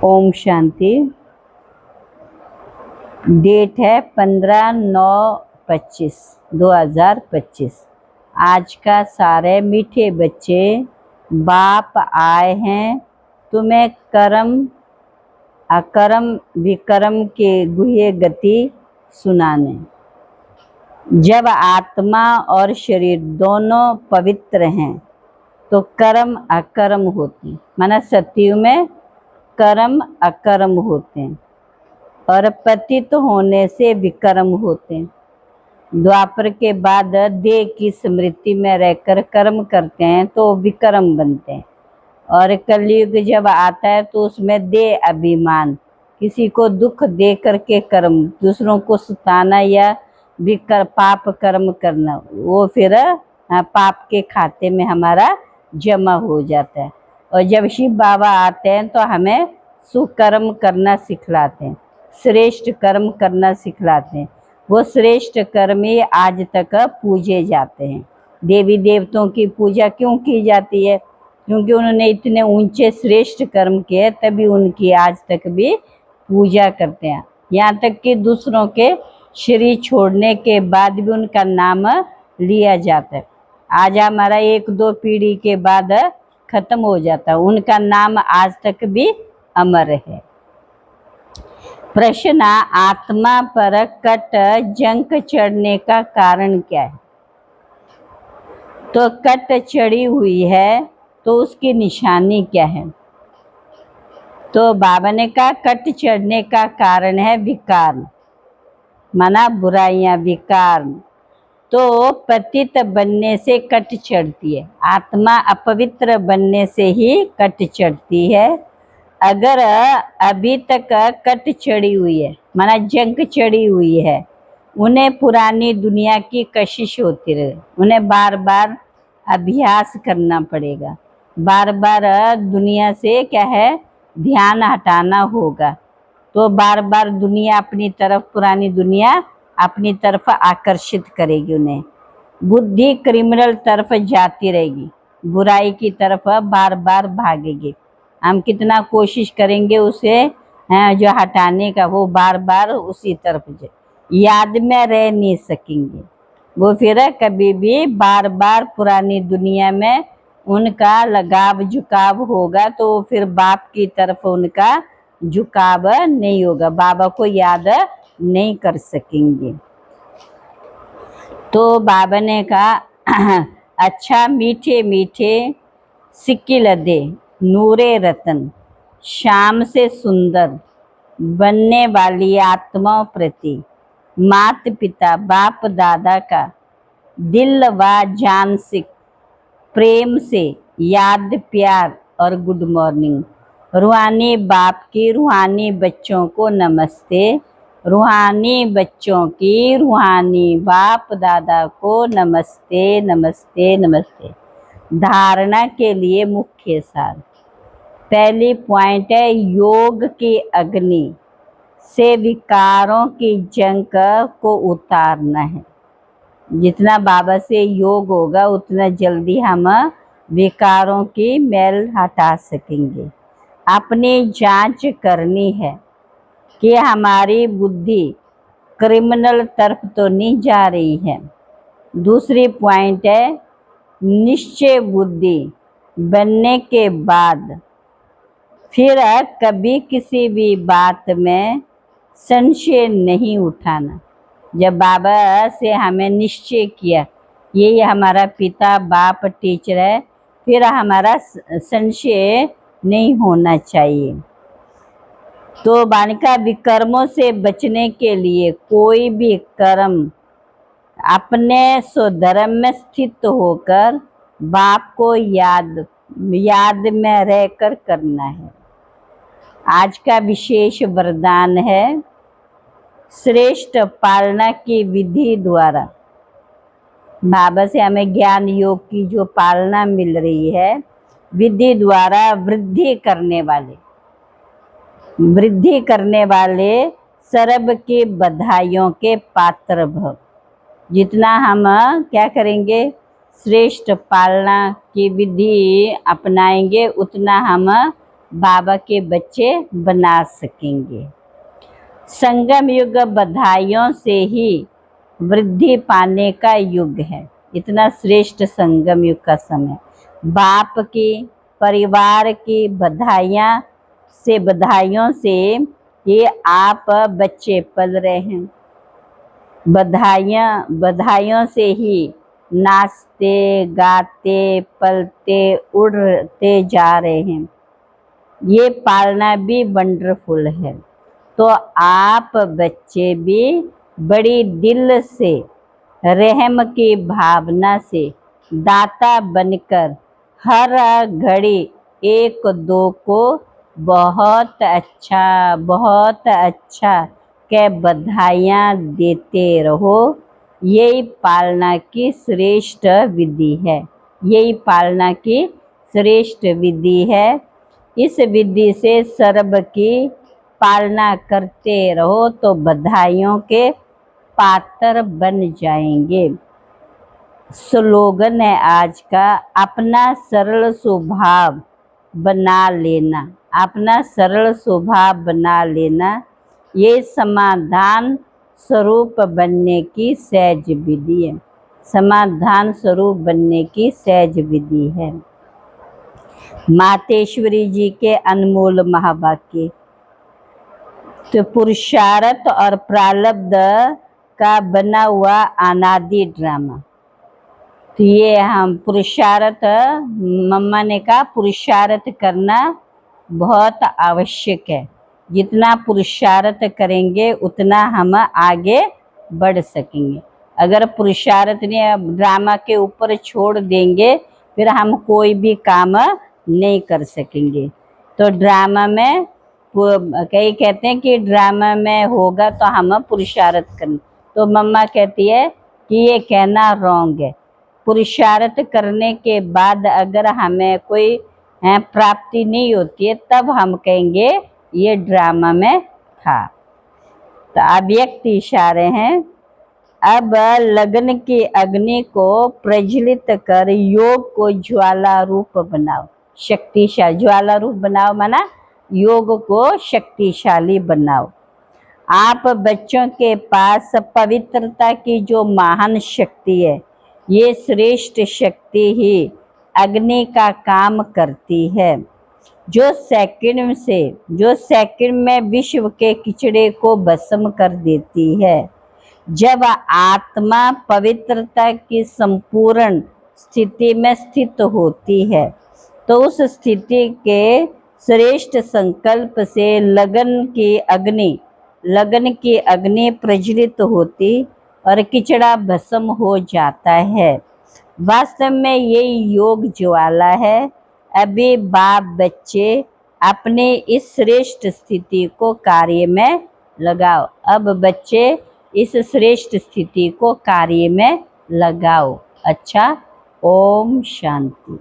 Om Shanti. Date है 15/9/2025। आज का सारे मीठे बच्चे, बाप आए हैं तुम्हें कर्म अकर्म विकर्म के गुह्य गति सुनाने। जब आत्मा और शरीर दोनों पवित्र हैं तो कर्म अकर्म होते, माना सतयुग में कर्म अकर्म होते हैं और पतित होने से विकर्म होते हैं। द्वापर के बाद देह की स्मृति में रहकर कर्म करते हैं तो विकर्म बनते हैं। और कलयुग जब आता है तो उसमें देह अभिमान, किसी को दुख दे करके कर्म, दूसरों को सताना या पाप कर्म करना, वो फिर पाप के खाते में हमारा जमा हो जाता है। और जब शिव बाबा आते हैं तो हमें सुकर्म करना सिखलाते हैं, श्रेष्ठ कर्म करना सिखलाते हैं। वो श्रेष्ठ कर्म ही आज तक पूजे जाते हैं। देवी देवताओं की पूजा क्यों की जाती है? क्योंकि उन्होंने इतने ऊंचे श्रेष्ठ कर्म किए, तभी उनकी आज तक भी पूजा करते हैं। यहाँ तक कि दूसरों के शरीर छोड़ने के बाद भी उनका नाम लिया जाता है। आज हमारा 1-2 पीढ़ी के बाद खत्म हो जाता है, उनका नाम आज तक भी अमर है। प्रश्न, आत्मा पर कट जंक चढ़ने का कारण क्या है? तो कट चढ़ी हुई है तो उसकी निशानी क्या है? तो बाबा ने कहा कट चढ़ने का कारण है विकार, माना बुराइयां, विकार। तो पतित बनने से कट चढ़ती है, आत्मा अपवित्र बनने से ही कट चढ़ती है। अगर अभी तक कट चढ़ी हुई है, माना जंग चढ़ी हुई है, उन्हें पुरानी दुनिया की कशिश होती रहे, उन्हें बार बार अभ्यास करना पड़ेगा, बार बार दुनिया से क्या है ध्यान हटाना होगा। तो बार बार दुनिया अपनी तरफ, पुरानी दुनिया अपनी तरफ आकर्षित करेगी, उन्हें बुद्धि क्रिमिनल तरफ जाती रहेगी, बुराई की तरफ बार बार भागेगी। हम कितना कोशिश करेंगे उसे जो हटाने का, वो बार बार उसी तरफ याद में रह नहीं सकेंगे। वो फिर कभी भी बार बार पुरानी दुनिया में उनका लगाव झुकाव होगा, तो फिर बाप की तरफ उनका झुकाव नहीं होगा, बाबा को याद नहीं कर सकेंगे। तो बाबा ने कहा अच्छा मीठे मीठे सिक्किल दे नूरे रतन, शाम से सुंदर बनने वाली आत्माओं प्रति मात पिता बाप दादा का दिल व जान से प्रेम से याद, प्यार और गुड मॉर्निंग। रूहानी बाप की रूहानी बच्चों को नमस्ते, रूहानी बच्चों की रूहानी बाप दादा को नमस्ते नमस्ते नमस्ते। धारणा के लिए मुख्य सार। पहली पॉइंट है योग की अग्नि से विकारों की जंग को उतारना है। जितना बाबा से योग होगा उतना जल्दी हम विकारों की मैल हटा सकेंगे। अपनी जांच करनी है कि हमारी बुद्धि क्रिमिनल तरफ तो नहीं जा रही है। दूसरी पॉइंट है निश्चय बुद्धि बनने के बाद फिर कभी किसी भी बात में संशय नहीं उठाना। जब बाबा से हमें निश्चय किया ये हमारा पिता बाप टीचर है, फिर हमारा संशय नहीं होना चाहिए। तो बालिका विकर्मों से बचने के लिए कोई भी कर्म अपने स्वधर्म में स्थित होकर बाप को याद में रहकर करना है। आज का विशेष वरदान है श्रेष्ठ पालना की विधि द्वारा। बाबा से हमें ज्ञान योग की जो पालना मिल रही है विधि द्वारा वृद्धि करने वाले सर्व की बधाइयों के पात्र भव। जितना हम क्या करेंगे, श्रेष्ठ पालना की विधि अपनाएंगे, उतना हम बाबा के बच्चे बना सकेंगे। संगम युग बधाइयों से ही वृद्धि पाने का युग है। इतना श्रेष्ठ संगम युग का समय, बाप की, परिवार की बधाइयों से ये आप बच्चे पल रहे हैं। बधाइयों से ही नाचते गाते पलते उड़ते जा रहे हैं। ये पालना भी वंडरफुल है। तो आप बच्चे भी बड़ी दिल से, रहम की भावना से दाता बनकर हर घड़ी एक दो को बहुत अच्छा के बधाइयाँ देते रहो। यही पालना की श्रेष्ठ विधि है। यही पालना की श्रेष्ठ विधि है। इस विधि से सर्व की पालना करते रहो तो बधाइयों के पात्र बन जाएंगे। स्लोगन है आज का, अपना सरल स्वभाव बना लेना। अपना सरल स्वभाव बना लेना, ये समाधान स्वरूप बनने की सहज विधि है। समाधान स्वरूप बनने की सहज विधि है। मातेश्वरी जी के अनमोल महावाक्य। तो पुरुषार्थ और प्रारब्ध का बना हुआ अनादि ड्रामा। तो ये हम पुरुषार्थ, मम्मा ने कहा पुरुषार्थ करना बहुत आवश्यक है। जितना पुरुषार्थ करेंगे उतना हम आगे बढ़ सकेंगे। अगर पुरुषार्थ ने ड्रामा के ऊपर छोड़ देंगे फिर हम कोई भी काम नहीं कर सकेंगे। तो ड्रामा में कई कहते हैं कि ड्रामा में होगा तो हम पुरुषार्थ करें। तो मम्मा कहती है कि ये कहना रॉन्ग है। पुरुषार्थ करने के बाद अगर हमें कोई प्राप्ति नहीं होती है तब हम कहेंगे ये ड्रामा में था। तो अव्यक्त इशारे हैं। अब लगन की अग्नि को प्रज्वलित कर योग को ज्वाला रूप बनाओ। शक्तिशाली ज्वाला रूप बनाओ माना योग को शक्तिशाली बनाओ। आप बच्चों के पास पवित्रता की जो महान शक्ति है, ये श्रेष्ठ शक्ति ही अग्नि का काम करती है, जो सेकंड में विश्व के कीचड़े को भस्म कर देती है। जब आत्मा पवित्रता की संपूर्ण स्थिति में स्थित होती है तो उस स्थिति के श्रेष्ठ संकल्प से लगन की अग्नि प्रज्वलित होती और कीचड़ा भस्म हो जाता है। वास्तव में ये योग ज्वाला है। अभी बाप बच्चे अपने इस श्रेष्ठ स्थिति को कार्य में लगाओ। अब बच्चे इस श्रेष्ठ स्थिति को कार्य में लगाओ। अच्छा, ओम शांति।